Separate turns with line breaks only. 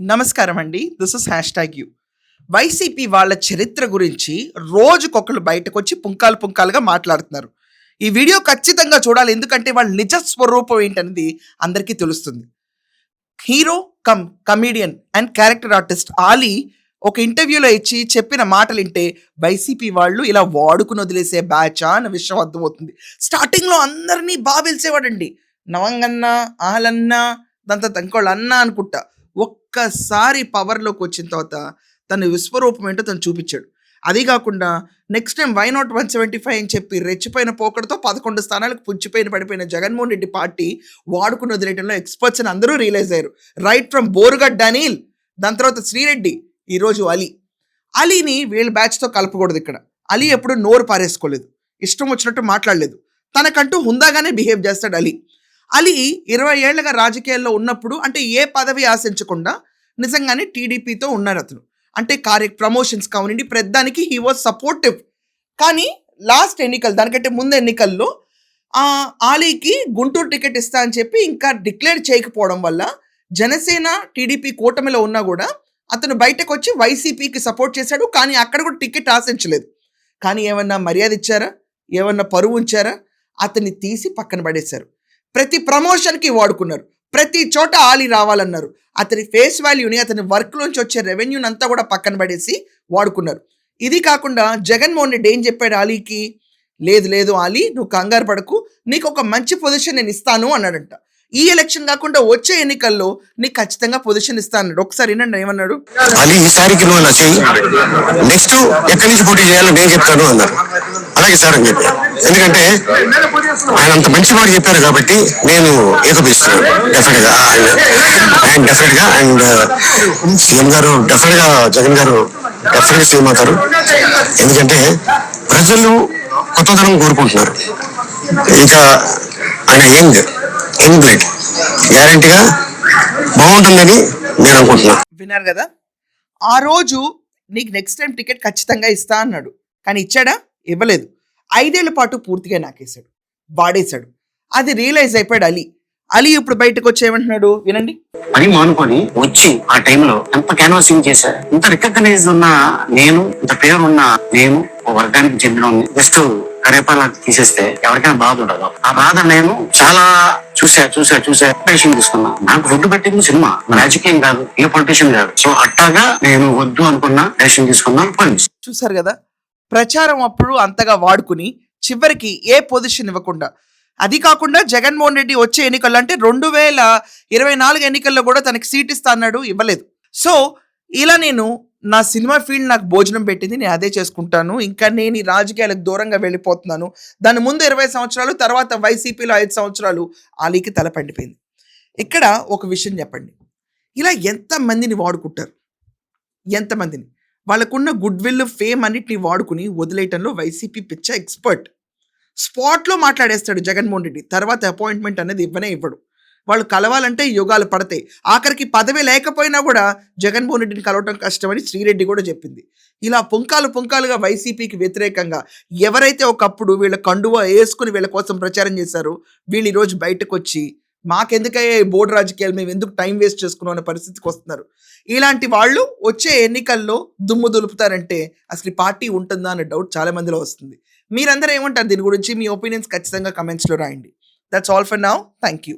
నమస్కారం అండి. This is hash tag you. YCP వాళ్ళ చరిత్ర గురించి రోజుకొకళ్ళు బయటకొచ్చి పుంకాలు పుంకాలుగా మాట్లాడుతున్నారు. ఈ వీడియో ఖచ్చితంగా చూడాలి. ఎందుకంటే వాళ్ళ నిజ స్వరూపం ఏంటనేది అందరికీ తెలుస్తుంది. Hero come comedian and character artist Ali ఒక ఇంటర్వ్యూలో ఇచ్చి చెప్పిన మాటలు వింటే వైసీపీ వాళ్ళు ఇలా వాడుకుని వదిలేసే బ్యాచా అన్న విషయం అర్థమవుతుంది. స్టార్టింగ్లో అందరినీ బాగా పిలిచేవాడండి. నవంగన్న, ఆలన్న, దాంతో ఇంకోళ్ళు అన్న అనుకుంటా. ఒక్కసారి పవర్లోకి వచ్చిన తర్వాత తన విశ్వరూపం ఏంటో తను చూపించాడు. అది కాకుండా నెక్స్ట్ టైం వై నాట్ 175 అని చెప్పి రెచ్చిపోయిన పోకడతో 11 స్థానాలకు పుచ్చిపోయిన పడిపోయిన జగన్మోహన్ రెడ్డి పార్టీ వాడుకుని వదిలేయడంలో ఎక్స్పర్ట్స్ అని అందరూ రియలైజ్ అయ్యారు. రైట్ ఫ్రమ్ బోరుగడ్డ అనిల్, దాని తర్వాత శ్రీరెడ్డి, ఈరోజు అలీ. అలీని వీళ్ళ బ్యాచ్తో కలపకూడదు. ఇక్కడ అలీ ఎప్పుడు నోరు పారేసుకోలేదు, ఇష్టం వచ్చినట్టు మాట్లాడలేదు, తనకంటూ హుందాగానే బిహేవ్ చేస్తాడు అలీ. అలీ 20 ఏళ్లుగా రాజకీయాల్లో ఉన్నప్పుడు అంటే ఏ పదవి ఆశించకుండా నిజంగానే టీడీపీతో ఉన్నారు అతను. అంటే ప్రమోషన్స్ కావనండి, ప్రతిదానికి హీ వాజ్ సపోర్టివ్. కానీ లాస్ట్ ఎన్నికలు, దానికంటే ముందు ఎన్నికల్లో ఆలీకి గుంటూరు టికెట్ ఇస్తా అని చెప్పి ఇంకా డిక్లేర్ చేయకపోవడం వల్ల జనసేన టీడీపీ కూటమిలో ఉన్నా కూడా అతను బయటకు వచ్చి వైసీపీకి సపోర్ట్ చేశాడు. కానీ అక్కడ కూడా టికెట్ ఆశించలేదు. కానీ ఏమన్నా మర్యాద ఇచ్చారా, ఏమన్నా పరువు ఉంచారా? అతన్ని తీసి పక్కన పడేశారు. ప్రతి ప్రమోషన్కి వాడుకున్నారు, ప్రతి చోట ఆలీ రావాలన్నారు. అతని ఫేస్ వాల్యూని, అతని వర్క్లోంచి వచ్చే రెవెన్యూని అంతా కూడా పక్కన పడేసి వాడుకున్నారు. ఇది కాకుండా జగన్మోహన్ రెడ్డి ఏం చెప్పాడు ఆలీకి? లేదు లేదు ఆలీ, నువ్వు కంగారు పడకు, నీకు ఒక మంచి పొజిషన్ నేను ఇస్తాను అన్నాడంట. ఈ ఎలక్షన్ కాకుండా వచ్చే ఎన్నికల్లో నీకు ఖచ్చితంగా పొజిషన్ ఇస్తా అన్నాడు. ఒకసారి వినండి ఏమన్నాడు.
అలీ, ఈసారికి నువ్వు నా చెయ్యి, నెక్స్ట్ ఎక్కడి నుంచి పోటీ చేయాలో నేను చెప్తాను అన్నారు. అలాగే సార్ అని చెప్పి, ఎందుకంటే ఆయన అంత మంచి మాట చెప్పారు కాబట్టి నేను ఏకపిస్తున్నాను డెఫినెట్ గా. అండ్ సీఎం గారు డెఫినెట్ గా, జగన్ గారు డెఫినెట్ గా సీఎం అవుతారు. ఎందుకంటే ప్రజలు కొత్తదనం కోరుకుంటున్నారు. ఇంకా ఆయన యంగ్ బ్లడ్ గ్యారంటీగా బాగుంటుందని నేను అనుకుంటున్నాను.
విన్నారు కదా, ఆ రోజు నీకు నెక్స్ట్ టైం టికెట్ ఖచ్చితంగా ఇస్తా అన్నాడు. కానీ ఇచ్చాడా? ఇవ్వలేదు. 5 ఏళ్ల పాటు పూర్తిగా నాకేశాడు, వాడేశాడు. అది రియలైజ్ అయిపోయాడు అలీ. అలీ ఇప్పుడు బయటకు వచ్చి ఏమంటున్నాడు వినండి.
పని మానుకొని వచ్చి ఆ టైంలో ఎంత క్యాన్వాసింగ్ చేశా, ఇంత రికగ్నైజ్ ఉన్న నేను, ఇంత పేరు ఉన్న నేను, ఒక వర్గానికి చెందిన జస్ట్ కరేపాల తీసేస్తే ఎవరికైనా బాధ ఉండదు. ఆ బాధ నేను చాలా చూసా పొలిటీషియన్ తీసుకున్నా. నాకు ఫుడ్ పెట్టింది సినిమా, రాజకీయం కాదు, ఏ పొలిటీషియన్ కాదు. సో అట్టాగా నేను వద్దు అనుకున్నా, డెసిషన్ తీసుకున్నా.
చూసారు కదా, ప్రచారం అప్పుడు అంతగా వాడుకుని చివరికి ఏ పొజిషన్ ఇవ్వకుండా. అది కాకుండా జగన్మోహన్ రెడ్డి వచ్చే ఎన్నికల్లో అంటే 2024 ఎన్నికల్లో కూడా తనకి సీట్ ఇస్తా అన్నాడు, ఇవ్వలేదు. సో ఇలా నేను నా సినిమా ఫీల్డ్ నాకు భోజనం పెట్టింది, నేను అదే చేసుకుంటాను, ఇంకా నేను ఈ రాజకీయాలకు దూరంగా వెళ్ళిపోతున్నాను. దాని ముందు 20 సంవత్సరాలు, తర్వాత వైసీపీలో 5 సంవత్సరాలు ఆలీకి తల పండిపోయింది. ఇక్కడ ఒక విషయం చెప్పండి, ఇలా ఎంతమందిని వాడుకుంటారు, ఎంతమందిని? వాళ్ళకున్న గుడ్ విల్, ఫేమ్ అన్నిటిని వాడుకుని వదిలేయటంలో వైసీపీ పిచ్చ ఎక్స్పర్ట్. స్పాట్లో మాట్లాడేస్తాడు జగన్మోహన్ రెడ్డి. తర్వాత అపాయింట్మెంట్ అనేది ఇవ్వడు. వాళ్ళు కలవాలంటే యుగాలు పడతాయి. ఆఖరికి పదవి లేకపోయినా కూడా జగన్మోహన్ రెడ్డిని కలవటం కష్టమని శ్రీరెడ్డి కూడా చెప్పింది. ఇలా పుంకాలుగా వైసీపీకి వ్యతిరేకంగా ఎవరైతే ఒకప్పుడు వీళ్ళ కండువా వేసుకుని వీళ్ళ కోసం ప్రచారం చేశారో వీళ్ళు ఈరోజు బయటకు వచ్చి మాకెందుకయ్యే బోర్డు రాజకీయాలు, మేము ఎందుకు టైం వేస్ట్ చేసుకున్నాం అనే పరిస్థితికి వస్తున్నారు. ఇలాంటి వాళ్ళు వచ్చే ఎన్నికల్లో దుమ్ము దులుపుతారంటే అసలు ఈ పార్టీ ఉంటుందా అనే డౌట్ చాలా మందిలో వస్తుంది. మీరందరూ ఏమంటారు దీని గురించి? మీ ఒపీనియన్స్ ఖచ్చితంగా కమెంట్స్లో రాయండి. That's all for now. Thank you.